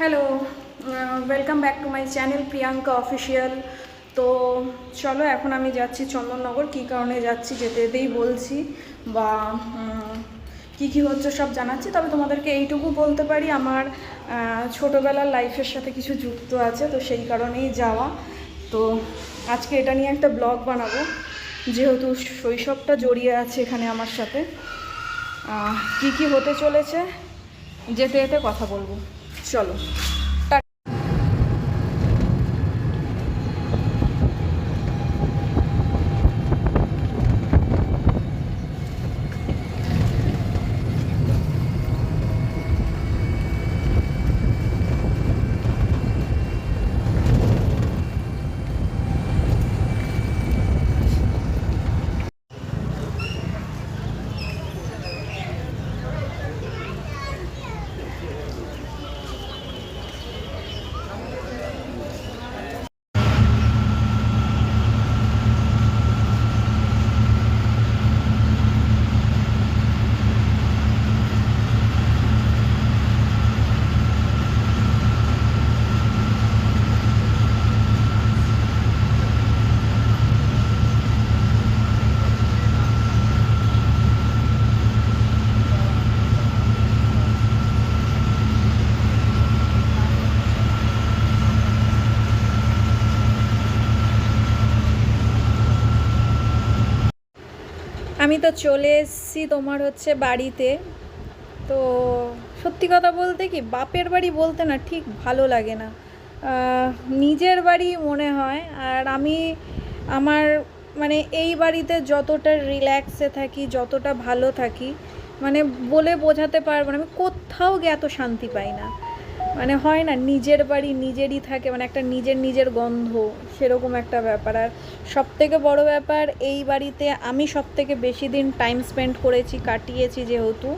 Hello, welcome back to my channel Priyanka official. তো চলো, এখন আমি যাচ্ছি চন্দননগর। কী কারণে যাচ্ছি যেতে যেতেই বলছি, বা কী কী হচ্ছে সব জানাচ্ছি। তবে তোমাদেরকে এইটুকু বলতে পারি, আমার ছোটোবেলার লাইফের সাথে কিছু যুক্ত আছে, তো সেই কারণেই যাওয়া। তো আজকে এটা নিয়ে একটা ব্লগ বানাবো, যেহেতু শৈশবটা জড়িয়ে আছে এখানে আমার সাথে। কী কী হতে চলেছে যেতে যেতে কথা বলবো, চলো। আমি তো চলে এসেছি তোমার হচ্ছে বাড়িতে। তো সত্যি কথা বলতে কি, বাপের বাড়ি বলতে না ঠিক ভালো লাগে না, নিজের বাড়ি মনে হয়। আর আমি আমার মানে এই বাড়িতে যতটা রিল্যাক্সে থাকি, যতটা ভালো থাকি, মানে বলে বোঝাতে পারবো না। আমি কোথাও গিয়ে এত শান্তি পাই না। মানে হয় না, নিজের বাড়ি নিজেরই থাকে, মানে একটা নিজের নিজের গন্ধ, সেরকম একটা ব্যাপার। আর সবথেকে বড় ব্যাপার, এই বাড়িতে আমি সবথেকে বেশি দিন টাইম স্পেন্ড করেছি, কাটিয়েছি যেহেতু।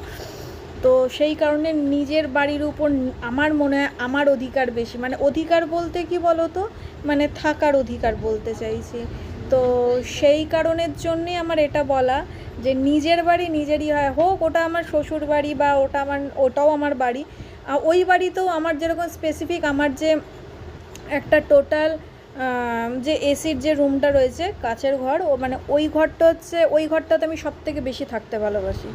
তো সেই কারণে নিজের বাড়ির উপর আমার মনে হয় আমার অধিকার বেশি। মানে অধিকার বলতে কি বলো তো, মানে থাকার অধিকার বলতে চাইছি। তো সেই কারণের জন্যে আমার এটা বলা যে নিজের বাড়ি নিজেরই হয়, হোক ওটা আমার শ্বশুর বাড়ি বা ওটাও আমার বাড়ি। ওই বাড়িতেও আমার যেরকম স্পেসিফিক, আমার যে একটা টোটাল যে এসির যে রুমটা রয়েছে, কাচের ঘর, ও মানে ওই ঘরটা হচ্ছে, ওই ঘরটাতে আমি সবথেকে বেশি থাকতে ভালোবাসি।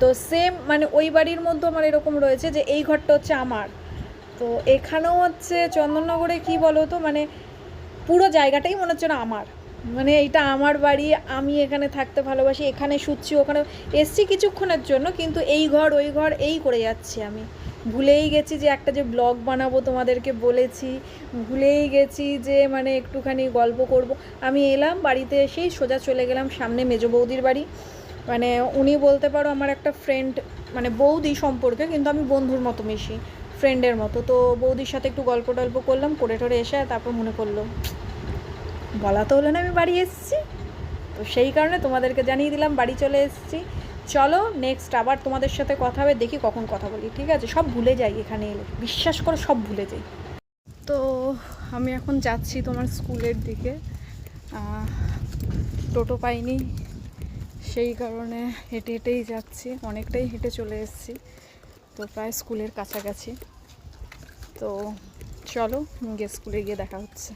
তো সেম মানে ওই বাড়ির মধ্যে আমার এরকম রয়েছে যে এই ঘরটা হচ্ছে আমার। তো এখানেও হচ্ছে চন্দননগরে কি বলো তো, মানে পুরো জায়গাটাই মনে হচ্ছে না আমার, মানে এইটা আমার বাড়ি, আমি এখানে থাকতে ভালোবাসি, এখানে শুচ্ছি, ওখানে এসছি কিছুক্ষণের জন্য, কিন্তু এই ঘর ওই ঘর এই করে যাচ্ছি। আমি ভুলেই গেছি যে একটা যে ব্লগ বানাবো, তোমাদেরকে বলেছি, ভুলেই গেছি যে মানে একটুখানি গল্প করব। আমি এলাম, বাড়িতে এসেই সোজা চলে গেলাম সামনে মেজো বৌদির বাড়ি। মানে উনি বলতে পারো আমার একটা ফ্রেন্ড, মানে বৌদি সম্পর্কে, কিন্তু আমি বন্ধুর মতো মিশি, ফ্রেন্ডের মতো। তো বৌদির সাথে একটু গল্প টল্প করলাম, করে টরে এসে তারপর মনে করলো বলা তো হলো না আমি বাড়ি এসেছি। তো সেই কারণে তোমাদেরকে জানিয়ে দিলাম বাড়ি চলে এসেছি। চলো নেক্সট আবার তোমাদের সাথে কথা হবে, দেখি কখন কথা বলি, ঠিক আছে? সব ভুলে যাই এখানে এলে, বিশ্বাস করে সব ভুলে যাই। তো আমি এখন যাচ্ছি তোমার স্কুলের দিকে, টোটো পাইনি, সেই কারণে হেঁটে হেঁটেই যাচ্ছি, অনেকটাই হেঁটে চলে এসেছি। তো প্রায় স্কুলের কাছাকাছি। তো চলো গিয়ে স্কুলে গিয়ে দেখা হচ্ছে।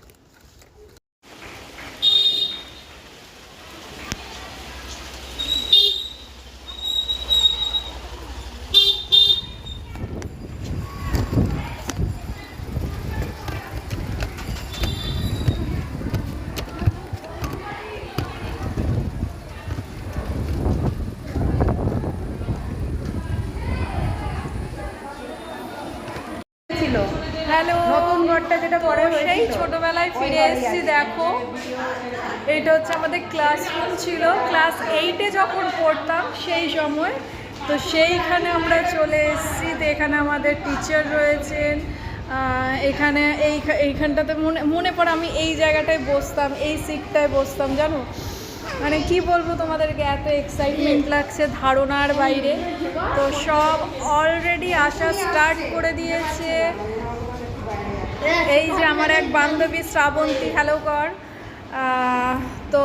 হ্যালো, নতুন ঘরটা যেটা পরে সেই ছোটোবেলায় ফিরে এসেছি। দেখো, এইটা হচ্ছে আমাদের ক্লাসরুম ছিল, ক্লাস 8-এ যখন পড়তাম সেই সময়। তো সেইখানে আমরা চলে এসেছি। তো এখানে আমাদের টিচার রয়েছেন। এখানে এইখানটাতে মনে পড়ে আমি এই জায়গাটায় বসতাম, এই সিটটায় বসতাম, জানো। মানে কি বলবো তোমাদেরকে, এত এক্সাইটমেন্ট লাগছে ধারণার বাইরে। তো সব অলরেডি আসা স্টার্ট করে দিয়েছে। এই যে আমার এক বান্ধবী শ্রাবন্তী, হ্যালো কর। তো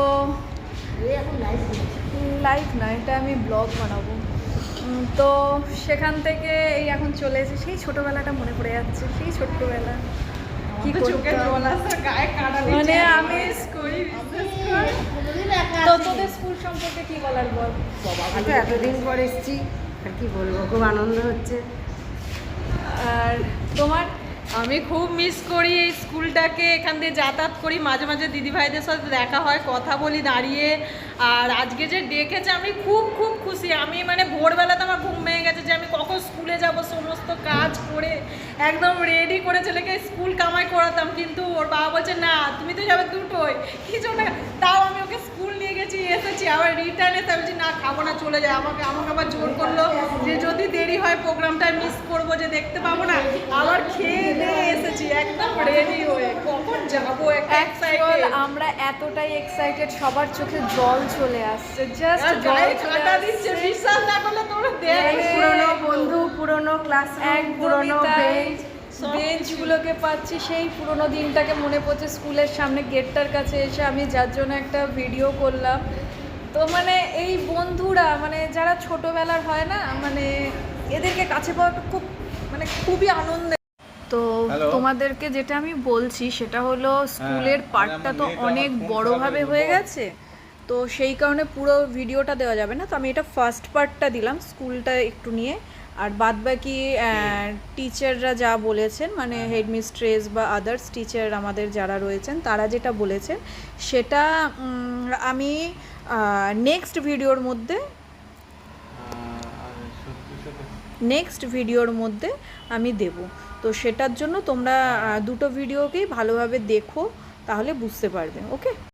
লাইভ না, এটা আমি ব্লগ বানাবো। তো সেখান থেকে এই এখন চলে এসে সেই ছোটবেলাটা মনে পড়ে যাচ্ছে, সেই ছোট্টবেলা কি মানে আমি তো তোদের স্কুল সম্পর্কে কি বলার বল। আচ্ছা, এতদিন পর এসেছি, আর কি বলবো, খুব আনন্দ হচ্ছে। আর তোমার? আমি খুব মিস করি এই স্কুলটাকে, এখান দিয়ে যাতায়াত করি, মাঝে মাঝে দিদিভাইদের সাথে দেখা হয়, কথা বলি দাঁড়িয়ে। আর আজকে যে ডেকেছে আমি খুব খুব খুশি। আমি মানে ভোরবেলাতে আমার ঘুম ভেঙে গেছে যে আমি কখন স্কুলে যাব, সমস্ত কাজ করে একদম রেডি করে ছেলেকে স্কুল কামাই করাতাম, কিন্তু ওর বাবা বলছে না তুমি তো যাবে দুটোই, কিছু না। তাও আমি ওকে স্কুল নিয়ে গেছি, এসেছি, আবার রিটার্ন এসে বলছি না খাবো না চলে যায়। আমাকে আবার জোর করলো যে যদি দেরি হয় প্রোগ্রামটা মিস করবো, যে দেখতে পাবো না। আবার খেয়ে দিয়ে এসেছি একদম রেডি হয়ে, কখন যাবো একটা এক্সাইটেড। আমরা এতটাই এক্সাইটেড, সবার চোখে জল চলে আসছে, জাস্ট গায়ে কাঁটা দিচ্ছে, বিশ্বাস না করলে তোমরা দেখো। পুরনো বন্ধু, পুরনো ক্লাস, পুরনো বেঞ্চ, বেঞ্চগুলোকে পাচ্ছি, সেই পুরোনো দিনটাকে মনে পড়ছে। স্কুলের সামনে গেটটার কাছে এসে আমি যার জন্য একটা ভিডিও করলাম। তো মানে এই বন্ধুরা মানে যারা ছোটবেলার হয় না, মানে এদেরকে কাছে পাওয়াটা খুব মানে খুবই আনন্দের। তো তোমাদেরকে যেটা আমি বলছি সেটা হলো স্কুলের পার্টটা তো অনেক বড়োভাবে হয়ে গেছে, তো সেই কারণে পুরো ভিডিওটা দেওয়া যাবে না। তো আমি এটা ফার্স্ট পার্টটা দিলাম স্কুলটা একটু নিয়ে, আর বাদ বাকি টিচাররা যা বলেছেন, মানে হেডমিস্ট্রেস বা আদার্স টিচার আমাদের যারা রয়েছেন তারা যেটা বলেছেন সেটা আমি নেক্সট ভিডিওর মধ্যে আমি দেব। তো সেটার জন্য তোমরা দুটো ভিডিওকেই ভালোভাবে দেখো, তাহলে বুঝতে পারবে। ওকে।